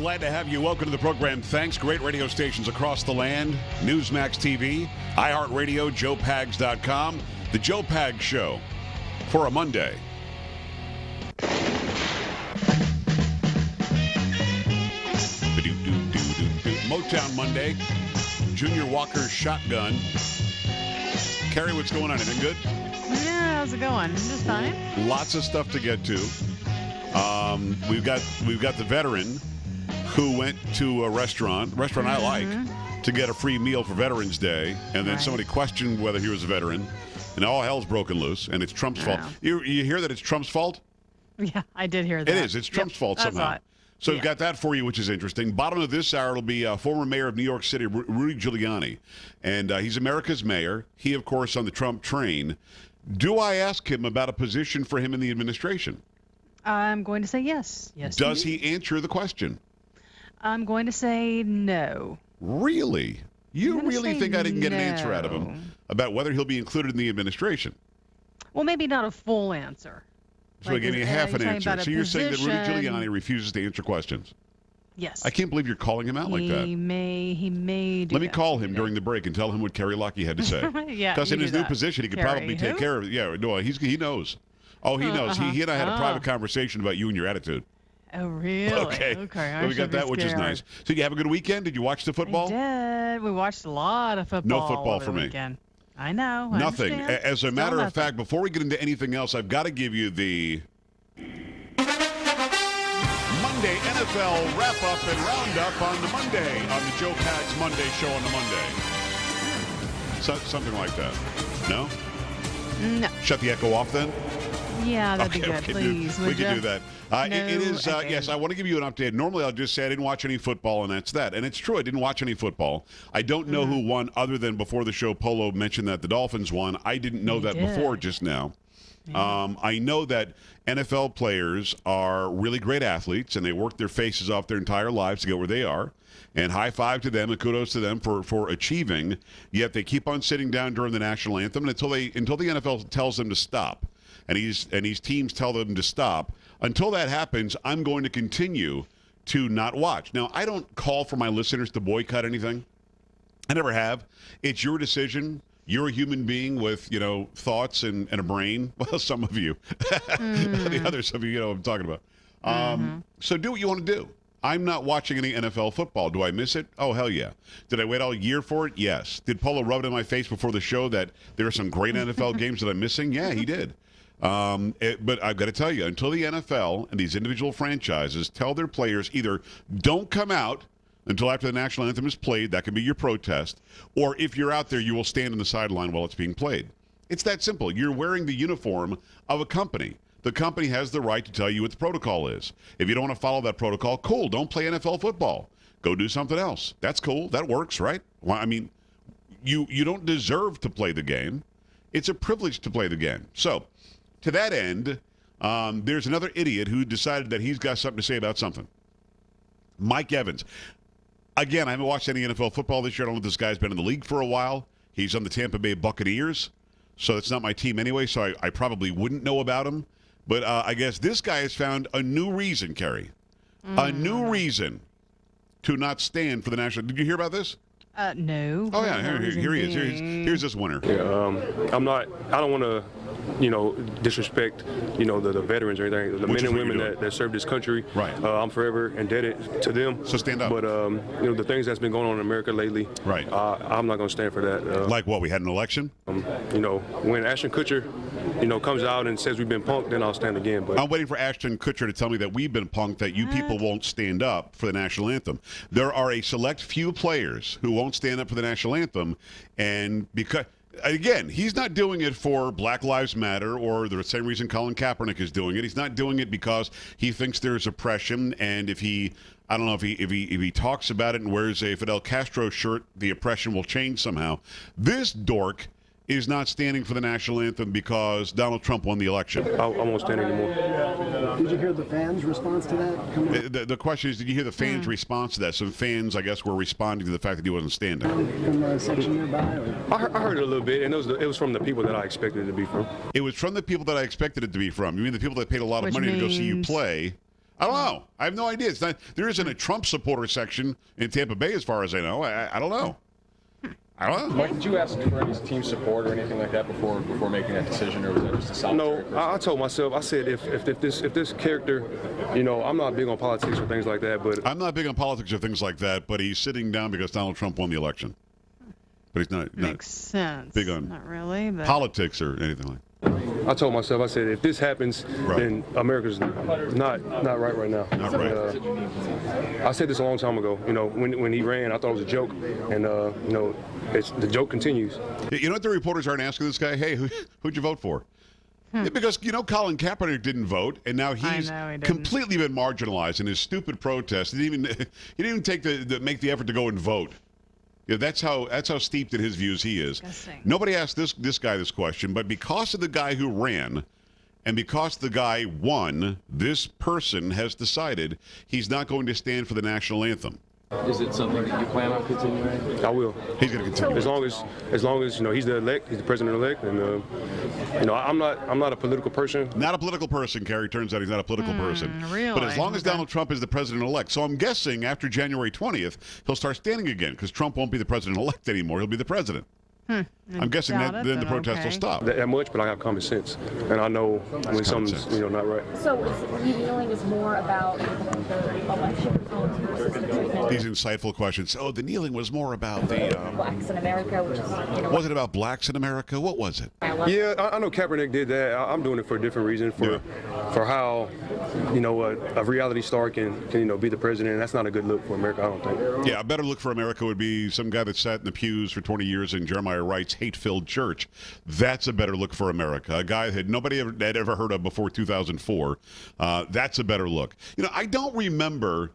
glad to have you. Welcome to the program. Thanks. Great radio stations across the land. Newsmax TV, iHeartRadio, JoePags.com. The Joe Pags Show for a Monday. Motown Monday. Junior Walker's Shotgun. Carrie, what's going on? Anything good? Yeah, how's it going? Just fine. Lots of stuff to get to. We've got the veteran who went to a restaurant I like, to get a free meal for Veterans Day, and then somebody questioned whether he was a veteran, and all hell's broken loose, and it's Trump's fault. You hear that it's Trump's fault? Yeah, I did hear that. It is. It's Trump's fault somehow. So we've got that for you, which is interesting. Bottom of this hour will be former mayor of New York City, Rudy Giuliani. And he's America's mayor. He, of course, on the Trump train. Do I ask him about a position for him in the administration? I'm going to say yes. Yes. Does he answer the question? I'm going to say no. Really? You really think I didn't get an answer out of him about whether he'll be included in the administration? Well, maybe not a full answer. So he gave me half an answer. So you're saying that Rudy Giuliani refuses to answer questions? Yes. I can't believe you're calling him out like that. He may do Let me call him during the break and tell him what Kerry Lockey had to say. Yeah. Because in his new position, he could probably take care of it. Yeah, no, he knows. Oh, he knows. He and I had a private conversation about you and your attitude. Oh, really? Okay. So we got that, which is nice. So you have a good weekend? Did you watch the football? I did. We watched a lot of football. No football for me. Weekend. I know. Nothing. As a matter of fact, before we get into anything else, I've got to give you the Monday NFL wrap-up and roundup on the Monday, on the Joe Pags Monday show on the Monday. Something like that. No? No. Shut the echo off then? Yeah, that'd be good. Please. We can do that. No it is, yes, I want to give you an update. Normally, I'll just say I didn't watch any football, and that's that. And it's true, I didn't watch any football. I don't know who won, other than before the show, Polo mentioned that the Dolphins won. I didn't know that before just now. Yeah. I know that NFL players are really great athletes, and they work their faces off their entire lives to get where they are. And high five to them and kudos to them for achieving. Yet they keep on sitting down during the national anthem until the NFL tells them to stop. And these teams tell them to stop. Until that happens, I'm going to continue to not watch. Now, I don't call for my listeners to boycott anything. I never have. It's your decision. You're a human being with, thoughts and a brain. Well, some of you. The others of you, I'm talking about. So do what you want to do. I'm not watching any NFL football. Do I miss it? Oh, hell yeah. Did I wait all year for it? Yes. Did Polo rub it in my face before the show that there are some great NFL games that I'm missing? Yeah, he did. But I've got to tell you, until the NFL and these individual franchises tell their players either don't come out until after the national anthem is played, that can be your protest, or if you're out there, you will stand on the sideline while it's being played. It's that simple. You're wearing the uniform of a company. The company has the right to tell you what the protocol is. If you don't want to follow that protocol, cool. Don't play NFL football. Go do something else. That's cool. That works, right? Well, I mean, you don't deserve to play the game. It's a privilege to play the game. So, to that end, there's another idiot who decided that he's got something to say about something. Mike Evans. Again, I haven't watched any NFL football this year. I don't know if this guy's been in the league for a while. He's on the Tampa Bay Buccaneers, so it's not my team anyway, so I probably wouldn't know about him. But I guess this guy has found a new reason, Kerry, a new reason to not stand for the national. Did you hear about this? No. Oh, yeah, here he is. Here's this winner. Yeah, I don't want to, disrespect, the veterans or anything. The men and women that serve this country. Right. I'm forever indebted to them. So stand up. But, the things that's been going on in America lately. Right. I'm not going to stand for that. Like what? We had an election? When Ashton Kutcher, comes out and says we've been punked, then I'll stand again. But I'm waiting for Ashton Kutcher to tell me that we've been punked, that you people won't stand up for the national anthem. There are a select few players who won't stand up for the national anthem, and because, again, he's not doing it for Black Lives Matter or the same reason Colin Kaepernick is doing it. He's not doing it because he thinks there's oppression, and if he talks about it and wears a Fidel Castro shirt, the oppression will change somehow. This dork is not standing for the national anthem because Donald Trump won the election. I won't stand anymore. Did you hear the fans' response to that? The question is, did you hear the fans' response to that? Some fans, I guess, were responding to the fact that he wasn't standing. From a section nearby? I heard it a little bit, and it was from the people that I expected it to be from. It was from the people that I expected it to be from. You mean the people that paid a lot of money to go see you play? I don't know. I have no idea. It's not. There isn't a Trump supporter section in Tampa Bay, as far as I know. I don't know. I don't know. Mike, did you ask for any team support or anything like that before making that decision, or was that just a solitary? No, I told myself. I said if this character, I'm not big on politics or things like that, but I'm not big on politics or things like that. But he's sitting down because Donald Trump won the election. But he's not Makes sense. big on Not really, but politics or anything like that. I told myself, I said, if this happens, then America's not right now. Not right. I said this a long time ago. When he ran, I thought it was a joke, and the joke continues. You know what the reporters aren't asking this guy? Hey, who'd you vote for? Yeah, because Colin Kaepernick didn't vote, and now he's completely been marginalized in his stupid protest. He didn't even make the effort to go and vote. Yeah, that's how steeped in his views he is. Nobody asked this guy this question, but because of the guy who ran, and because the guy won, this person has decided he's not going to stand for the national anthem. Is it something that you plan on continuing? I will. He's going to continue. As long as he's the president-elect, and I'm not a political person. Not a political person, Kerry. Turns out he's not a political person. Really? But as long as Donald Trump is the president-elect. So I'm guessing after January 20th, he'll start standing again because Trump won't be the president-elect anymore. He'll be the president. I'm guessing that then the protest will stop. That much, but I have common sense, and I know when something's not right. So kneeling is more about the election results versus the treatment. These insightful questions. Oh, the kneeling was more about the blacks in America, which is Was it about blacks in America? What was it? Yeah, I know Kaepernick did that. I'm doing it for a different reason, for how a reality star can be the president. And that's not a good look for America, I don't think. Yeah, a better look for America would be some guy that sat in the pews for 20 years in Jeremiah Wright's hate-filled church. That's a better look for America. A guy that nobody had ever heard of before 2004. That's a better look. I don't remember,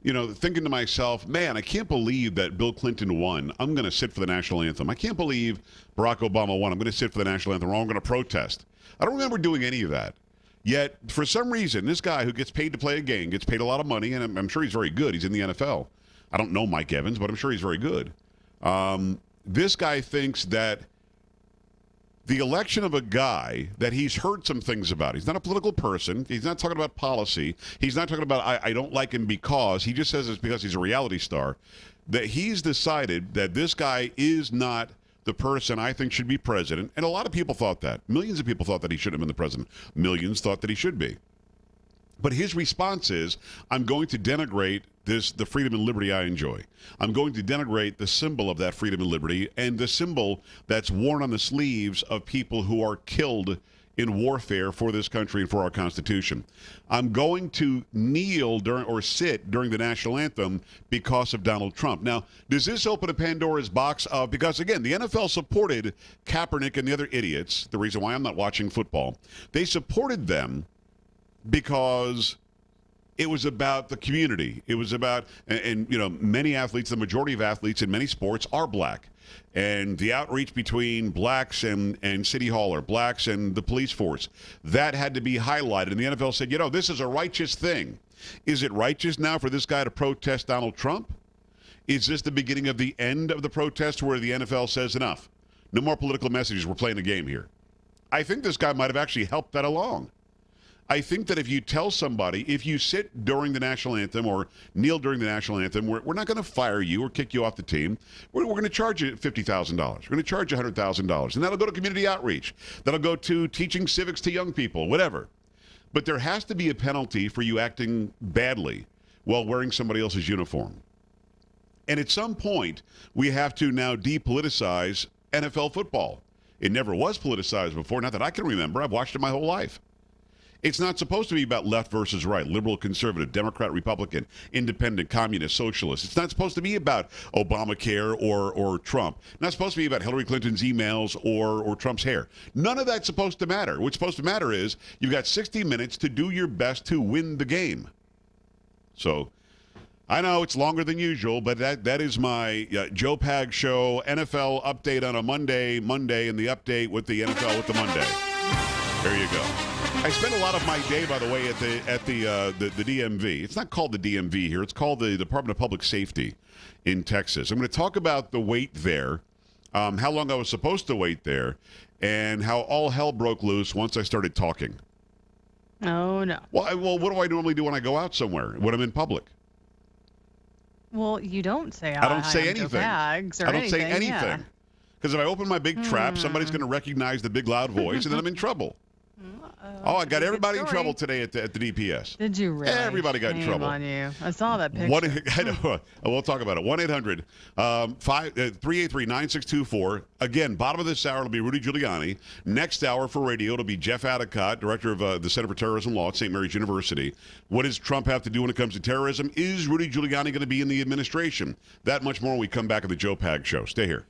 thinking to myself, man, I can't believe that Bill Clinton won. I'm going to sit for the national anthem. I can't believe Barack Obama won. I'm going to sit for the national anthem, or I'm going to protest. I don't remember doing any of that. Yet, for some reason, this guy who gets paid to play a game, gets paid a lot of money, and I'm sure he's very good. He's in the NFL. I don't know Mike Evans, but I'm sure he's very good. This guy thinks that the election of a guy that he's heard some things about, he's not a political person, he's not talking about policy, he's not talking about I don't like him because, he just says it's because he's a reality star, that he's decided that this guy is not the person I think should be president. And a lot of people thought that. Millions of people thought that he shouldn't have been the president. Millions thought that he should be. But his response is, I'm going to denigrate the freedom and liberty I enjoy. I'm going to denigrate the symbol of that freedom and liberty and the symbol that's worn on the sleeves of people who are killed in warfare for this country and for our Constitution. I'm going to kneel or sit during the national anthem because of Donald Trump. Now, does this open a Pandora's box of, because again, the NFL supported Kaepernick and the other idiots, the reason why I'm not watching football, they supported them because it was about the community. It was about, and many athletes, the majority of athletes in many sports are black. And the outreach between blacks and City Hall, or blacks and the police force, that had to be highlighted. And the NFL said, this is a righteous thing. Is it righteous now for this guy to protest Donald Trump? Is this the beginning of the end of the protest where the NFL says enough? No more political messages. We're playing a game here. I think this guy might have actually helped that along. I think that if you tell somebody, if you sit during the national anthem or kneel during the national anthem, we're not going to fire you or kick you off the team. We're going to charge you $50,000. We're going to charge you $100,000. And that'll go to community outreach. That'll go to teaching civics to young people, whatever. But there has to be a penalty for you acting badly while wearing somebody else's uniform. And at some point, we have to now depoliticize NFL football. It never was politicized before, not that I can remember. I've watched it my whole life. It's not supposed to be about left versus right, liberal, conservative, Democrat, Republican, independent, communist, socialist. It's not supposed to be about Obamacare or Trump. Not supposed to be about Hillary Clinton's emails or Trump's hair. None of that's supposed to matter. What's supposed to matter is you've got 60 minutes to do your best to win the game. So I know it's longer than usual, but that is my Joe Pag Show NFL update on a Monday, and the update with the NFL with the Monday. There you go. I spend a lot of my day, by the way, at the DMV. It's not called the DMV here. It's called the Department of Public Safety in Texas. I'm going to talk about the wait there, how long I was supposed to wait there, and how all hell broke loose once I started talking. Oh, no. Well, what do I normally do when I go out somewhere, when I'm in public? Well, you don't say I don't say hi on Joe anything. Pags or I don't say anything, yeah. anything. Because if I open my big trap, somebody's going to recognize the big loud voice, and then I'm in trouble. Oh, I got everybody in trouble today at the DPS. Did you really? Everybody got in Shame trouble. on you. I saw that picture. I know. We'll talk about it. 1-800-383-9624. Again, bottom of this hour, it'll be Rudy Giuliani. Next hour for radio, it'll be Jeff Adicott, director of the Center for Terrorism Law at St. Mary's University. What does Trump have to do when it comes to terrorism? Is Rudy Giuliani going to be in the administration? That much more when we come back on the Joe Pag Show. Stay here.